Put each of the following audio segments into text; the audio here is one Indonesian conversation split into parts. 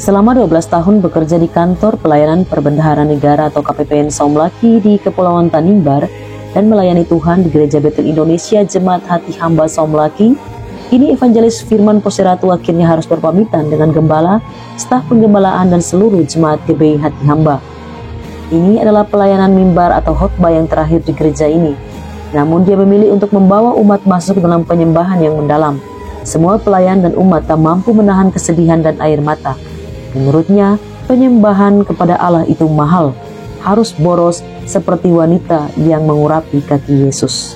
Selama 12 tahun bekerja di Kantor Pelayanan Perbendaharaan Negara atau KPPN Saumlaki di Kepulauan Tanimbar dan melayani Tuhan di Gereja Betel Indonesia Jemaat Hati Hamba Saumlaki, kini Evangelis Firman Posseratu akhirnya harus berpamitan dengan gembala, staf penggembalaan dan seluruh jemaat GBI Hati Hamba. Ini adalah pelayanan mimbar atau khotbah yang terakhir di gereja ini. Namun dia memilih untuk membawa umat masuk dalam penyembahan yang mendalam. Semua pelayan dan umat tak mampu menahan kesedihan dan air mata. Menurutnya, penyembahan kepada Allah itu mahal, harus boros seperti wanita yang mengurapi kaki Yesus.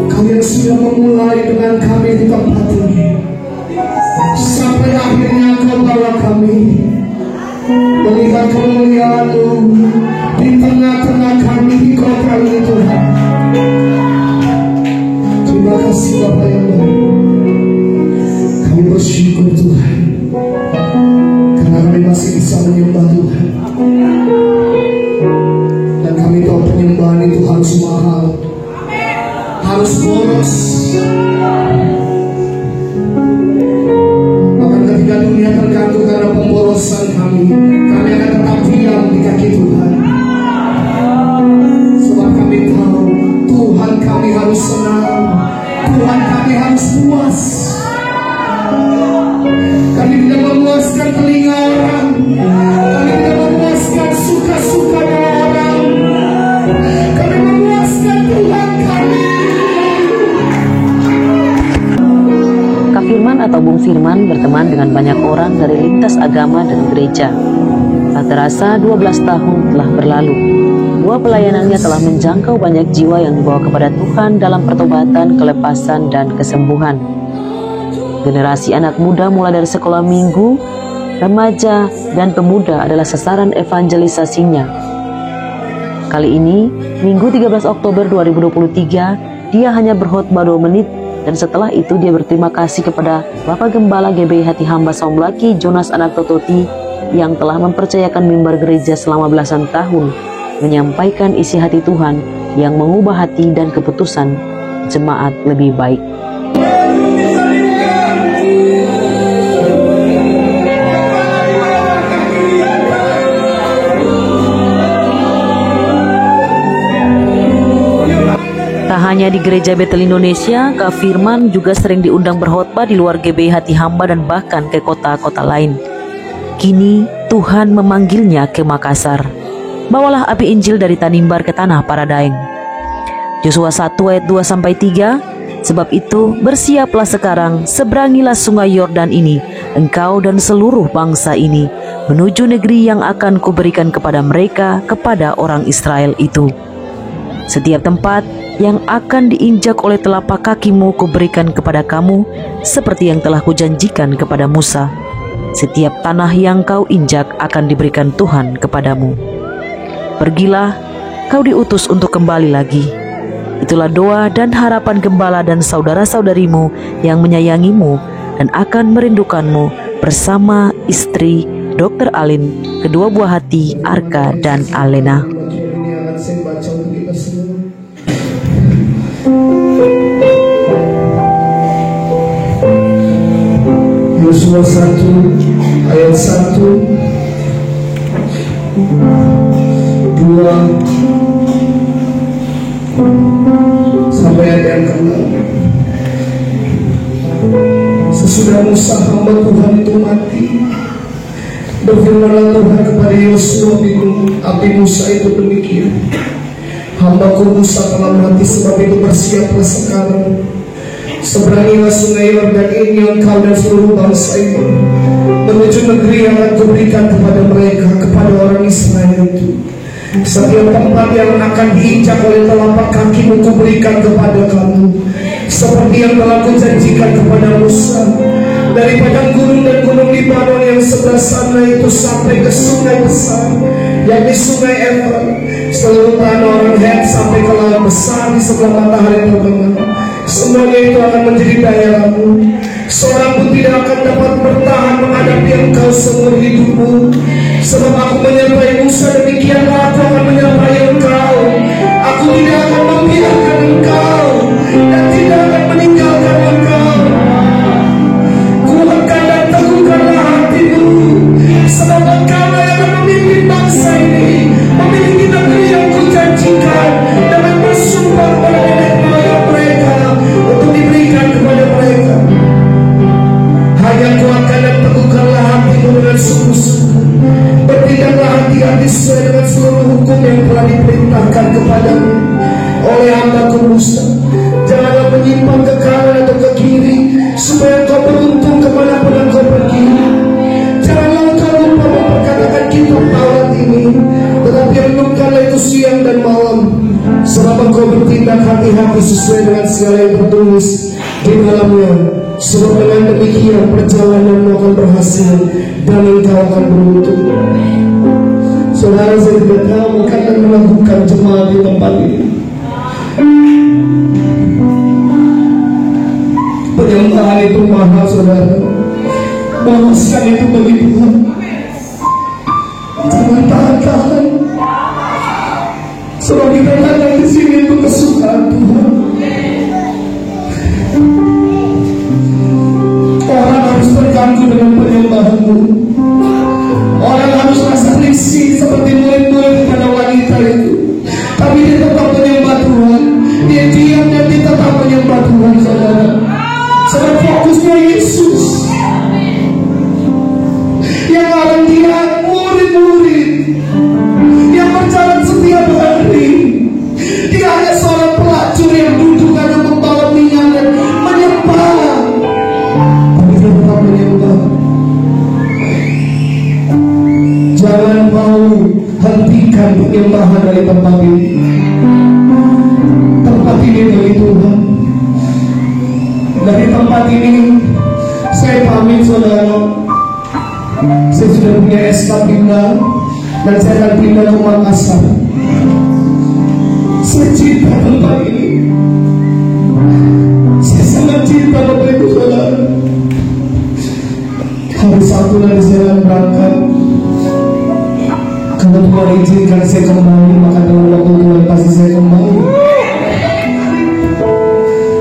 Kau yang sudah memulai dengan kami di tempat ini, sampai akhirnya Kau bawa kami melihat kemuliaan-Mu di tengah-tengah kami di kota ini, Tuhan. Terima kasih Bapa yang baik. Kami bersyukur Tuhan, karena kami masih bisa menyembah Tuhan. Dan kami tahu penyembahan itu harus mahal, harus boros. Bahkan ketika dunia terganggu karena pemborosan kami akan tetap diam di kaki Tuhan. Sebab kami tahu Tuhan kami harus senang, Tuhan kami harus puas. Kami tidak memuaskan telinga orang, kami tidak memuaskan suka-sukanya orang, kami memuaskan Tuhan kami. Kak Firman atau Bung Firman berteman dengan banyak orang dari lintas agama dan gereja. Tak terasa 12 tahun telah berlalu. Buah pelayanannya telah menjangkau banyak jiwa yang dibawa kepada Tuhan dalam pertobatan, kelepasan, dan kesembuhan. Generasi anak muda mulai dari sekolah minggu, remaja, dan pemuda adalah sasaran evangelisasinya. Kali ini, Minggu 13 Oktober 2023, dia hanya berkhotbah 2 menit, dan setelah itu dia berterima kasih kepada Bapak Gembala GBI Hati Hamba Saumlaki Jonas Anaktototi yang telah mempercayakan mimbar gereja selama belasan tahun, menyampaikan isi hati Tuhan yang mengubah hati dan keputusan jemaat lebih baik. Tak hanya di Gereja Betel Indonesia, Kak Firman juga sering diundang berkhotbah di luar GBI Hati Hamba dan bahkan ke kota-kota lain. Kini Tuhan memanggilnya ke Makassar. Bawalah api Injil dari Tanimbar ke tanah Paradaeng. Yosua 1 ayat 2-3. Sebab itu bersiaplah sekarang, seberangilah sungai Yordan ini, engkau dan seluruh bangsa ini, menuju negeri yang akan kuberikan kepada mereka, kepada orang Israel itu. Setiap tempat yang akan diinjak oleh telapak kakimu kuberikan kepada kamu, seperti yang telah kujanjikan kepada Musa. Setiap tanah yang kau injak akan diberikan Tuhan kepadamu. Pergilah, kau diutus untuk kembali lagi. Itulah doa dan harapan gembala dan saudara-saudarimu yang menyayangimu dan akan merindukanmu bersama istri Dr. Alin, kedua buah hati Arka dan Alena. Yosua 1 ayat 1, 2 sampai ayat yang ke-6. Sesudah Musa hamba Tuhan itu mati, berfirmanlah Tuhan kepada Yosua bin Musa itu demikian, hambaku Musa telah mati, sebab itu bersiaplah sekarang, seberangilah sungai Yordan ini, engkau dan seluruh bangsa itu, menuju negeri yang akan kuberikan kepada mereka, kepada orang Israel itu. Setiap tempat yang akan diinjak oleh telapak kakimu kuberikan kepada kamu, seperti yang telah kujanjikan kepada Musa. Dari padang gunung dan gunung Libanon yang sebelah sana itu sampai ke sungai besar, yakni sungai Efrat, seluruh tanah orang Het sampai ke laut besar di sebelah matahari terbenam, semuanya itu akan menjadi daerahmu. Seorang pun tidak akan dapat bertahan menghadapi engkau seumur hidupmu. Sebab aku menyertai Musa, demikianlah aku akan menyertai engkau. Aku tidak akan membiarkan engkau dan tidak akan meninggalkan engkau. Kuatkan dan teguhkanlah hatimu, sebab engkau yang akan memimpin bangsa ini memiliki negeri yang kujanjikan dengan bersumpah kepada nenek moyang mereka untuk diberikan kepada mereka. Hanya kuatkan dan teguhkanlah hatimu dengan sungguh-sungguh. Bertindaklah hati-hati sesuai dengan seluruh hukum yang telah diperintahkan kepadamu oleh hambaku Musa. Janganlah menyimpang ke kanan atau ke kiri, supaya kau beruntung kemanapun engkau pergi. Janganlah engkau lupa memperkatakan kitab Taurat ini, tetapi renungkanlah itu siang dan malam, sebab engkau bertindak hati-hati sesuai dengan segala yang tertulis di dalamnya. Sebab dengan demikian perjalananmu akan berhasil dan engkau akan beruntung. Saudara, saya tidak tahu akan melakukan jemaat di tempat ini. Penyembahan itu mahal, saudara. Mahal sekali itu bagi Tuhan. Jangan tahan-tahan. Sebab kita datang di sini itu kesukaan Tuhan. Orang harus terganggu dengan penyembahanmu. Orang harus rasa risih seperti murid-murid pada wanita itu. Tapi dia tetap menyembah Tuhan. Dia diam dan dia tetap menyembah Tuhan, saudara. Sebab fokusnya Yesus. Yang orang dia murid-murid yang berjalan setiap hari. Dia hanya seorang pelacur yang duduk hanya membawa minyak dan menyembah. Jangan mau hentikan penyembahan dari tempat ini. Tempat ini dari Tuhan. Dari tempat ini saya pamit, saudara. Saya sudah punya SK pindah dan saya akan pindah ke Makassar. Saya cinta tempat ini. Saya sangat cinta tempat itu, saudara. Hari Sabtu nanti saya akan berangkat. Kalau Tuhan izinkan saya kembali, maka dalam waktu Tuhan pasti saya kembali.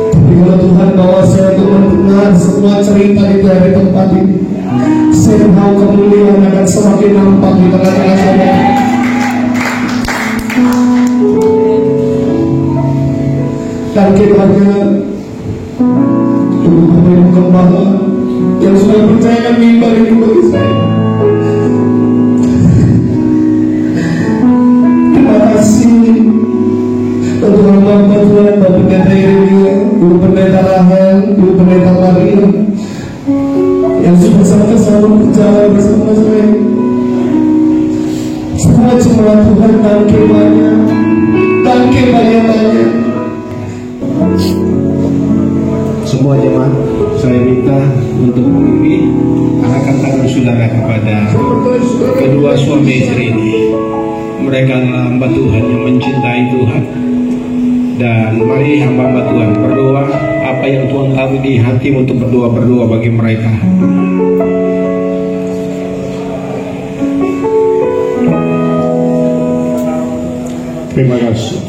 Tapi kalau Tuhan bawa saya untuk mendengar semua cerita di dari tempat ini, saya tahu kemuliaan akan semakin nampak di tengah-tengah saudara. Dan kiranya Tuhan Bapak Gembala yang sudah percayakan mimbar ini bagi saya. Terima kasih untuk hamba Tuhan, Bapak Pendeta Yeremia, Guru Pendeta Rahel, Guru Pendeta Maria, yang sudah sama-sama berjalan bersama saya. Semua jemaat Tuhan, tangke banyak-banyak. Semua jemaat saya minta untuk memimpin arahkan tangan saudara kepada kedua suami istri ini. Mereka adalah hamba Tuhan yang mencintai Tuhan. Dan mari hamba-hamba Tuhan berdoa apa yang Tuhan taruh di hatimu untuk berdoa bagi mereka. Terima kasih.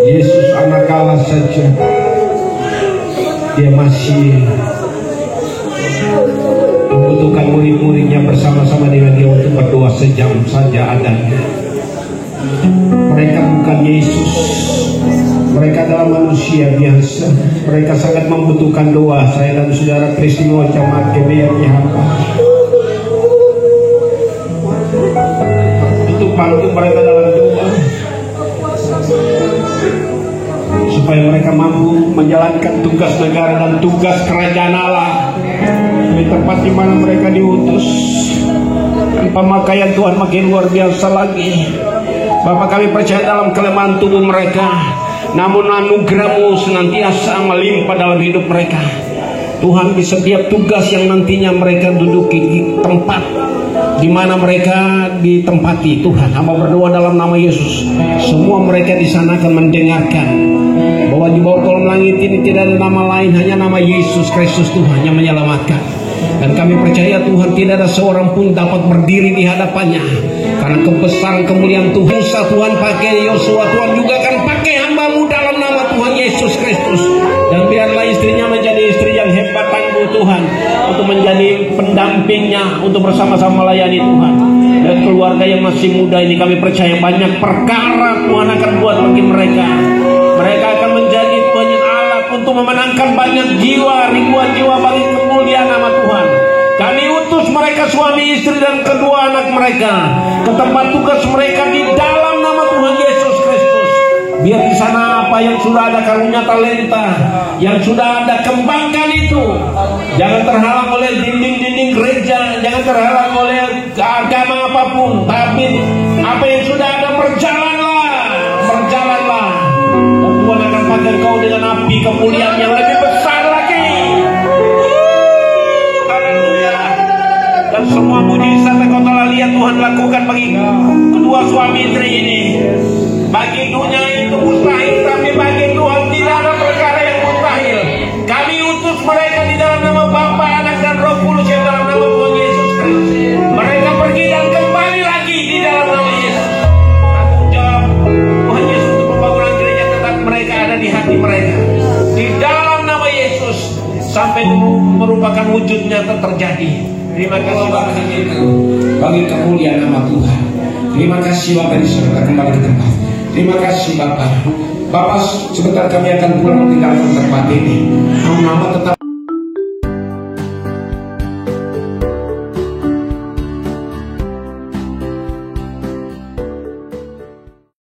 Yesus anak Allah saja, dia masih membutuhkan murid-muridnya bersama-sama dengan dia untuk berdoa sejam saja adanya. Mereka bukan Yesus, mereka adalah manusia biasa. Mereka sangat membutuhkan doa saya dan saudara peristiwa jemaat GBRI hamba. Untuk bantu mereka dalam doa. supaya mereka mampu menjalankan tugas negara dan tugas kerajaan Allah di tempat di mana mereka diutus. Dan pemakaian Tuhan makin luar biasa lagi. Bapak, kami percaya dalam kelemahan tubuh mereka, namun anugerah-Mu senantiasa melimpah dalam hidup mereka. Tuhan, di setiap tugas yang nantinya mereka duduki di tempat di mana mereka ditempati, Tuhan, hamba berdoa dalam nama Yesus, semua mereka di sana akan mendengarkan bahwa di bawah kolom langit ini tidak ada nama lain, hanya nama Yesus Kristus Tuhan yang menyelamatkan. Dan kami percaya Tuhan, tidak ada seorang pun dapat berdiri di hadapannya, karena kebesaran kemuliaan Tuhan. Tuhan pakai Yosua, Tuhan juga akan pakai hamba-Mu dalam nama Tuhan Yesus Kristus. Dan biarlah istrinya menjadi istri yang hebat tangguh Tuhan, untuk menjadi pendampingnya, untuk bersama-sama melayani Tuhan. Dan keluarga yang masih muda ini, kami percaya banyak perkara Tuhan akan buat bagi mereka. Mereka akan menjadi banyak alat untuk memenangkan banyak jiwa, ribuan jiwa bagi kemuliaan nama Tuhan. Kami utus mereka, suami istri dan kedua anak mereka, ke tempat tugas mereka di dalam nama Tuhan Yesus Kristus. Biar di sana apa yang sudah ada karunia talenta, yang sudah ada, kembangkan itu. Jangan terhalang oleh dinding-dinding gereja, jangan terhalang oleh agama apapun. Tapi apa yang sudah ada, berjalanlah. Dan Tuhan akan pakai kau dengan api kemuliaan yang lebih besar lagi. Haleluya. Dan semua mujizat yang kau telah lihat Tuhan lakukan bagi kedua suami istri ini. Bagi dunia itu mustahil, tapi bagi Tuhan tidak ada perkara yang mustahil. Kami utus mereka di dalam nama Bapa, Anak dan Roh Kudus yang dalam nama Tuhan Yesus Kristus. Mereka pergi dan kembali lagi di dalam nama Yesus. Tanggung jawab Tuhan Yesus untuk pembangunan gereja tetap mereka ada di hati mereka. Di dalam nama Yesus sampai merupakan wujudnya terjadi. Terima kasih Bapak bagi kemuliaan nama Tuhan. Terima kasih Bapak, disertai kembali ke tempat. Terima kasih Bapak. Bapak, sebentar kami akan pulang meninggalkan tempat ini. Nama tetap